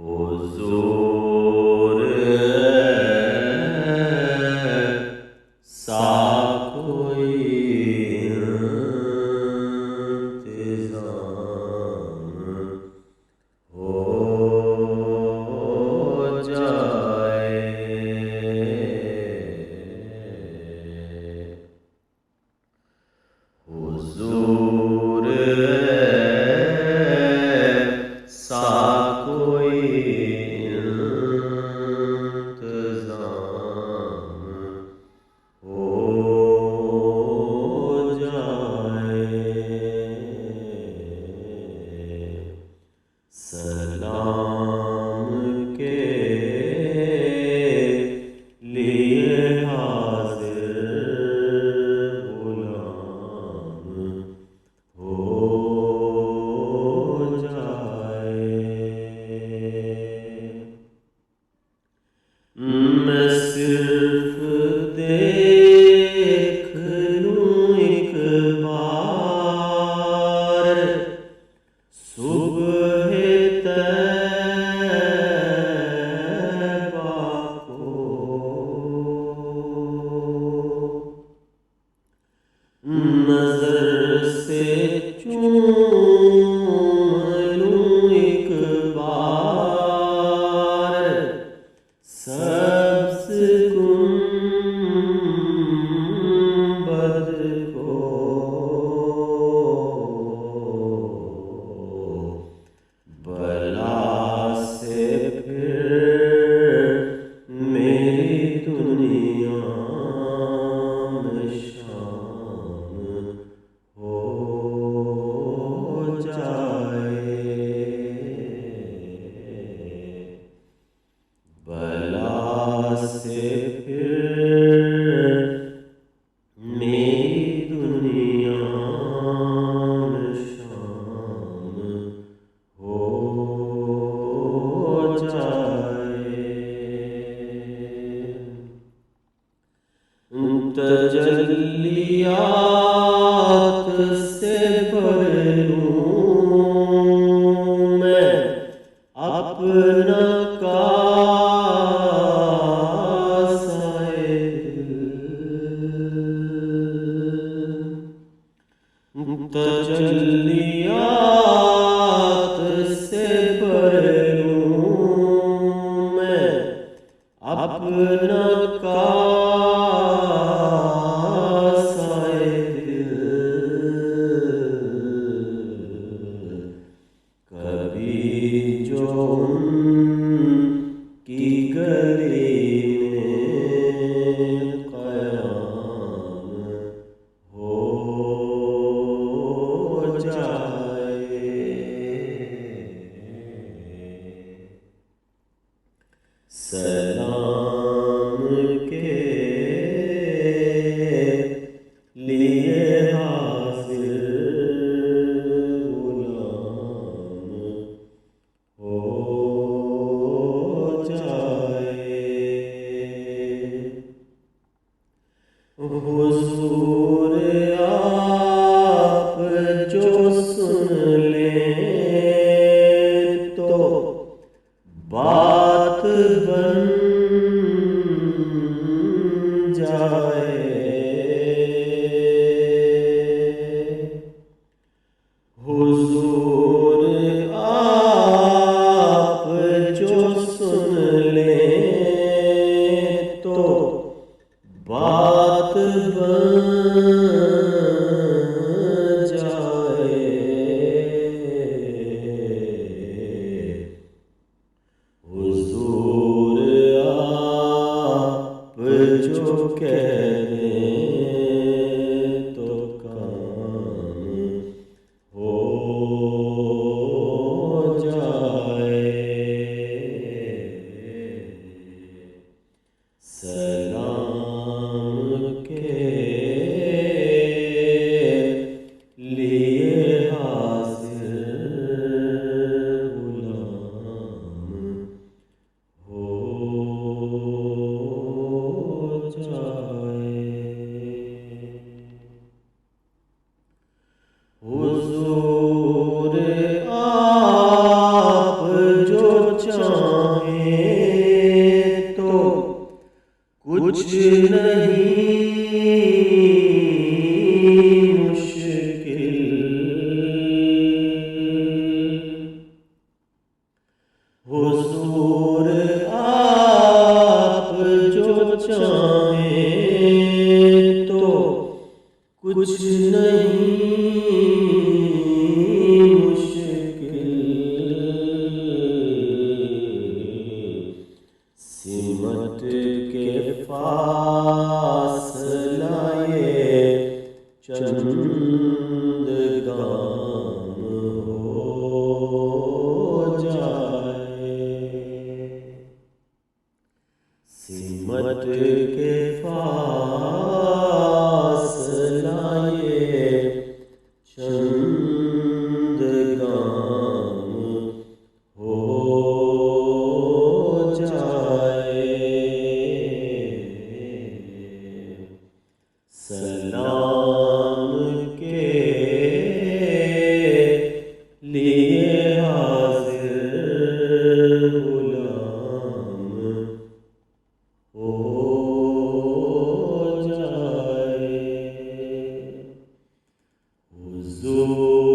हुजूर सा कोई इंतज़ाम हो जाए। हुजूर सा कोई इंतज़ाम हो जाए। सलाम के लिए हाजिर गुलाम हो जाए। मैं सिर्फ देख लूं एक बार सुबह तैबा को, नजर से चूम लूं एक बार सब्ज गुंबद को, बला से फिर मेरी दुनिया में शाम हो जाए। बला से फिर मेरी दुनिया में शाम हो जाए। तजल्लियात से भर लूं मैं अपना कासाए दिल। तजल्लियात से भर लूं मैं अपना कासाए दिल। कभी जो उनकी गली में क़याम हो जाए। सलाम के लिए हाजिर गुलाम हो जाए। नहीं मुश्किल, हुजूर आप जो चाहें तो कुछ नहीं मुश्किल, सिमट के फासला ये चंद गाम हो जाए, सिमट के फासला ये चंद गाम हो जाए। सलाम के लिए हाजिर गुलाम हो जाए, हुजूर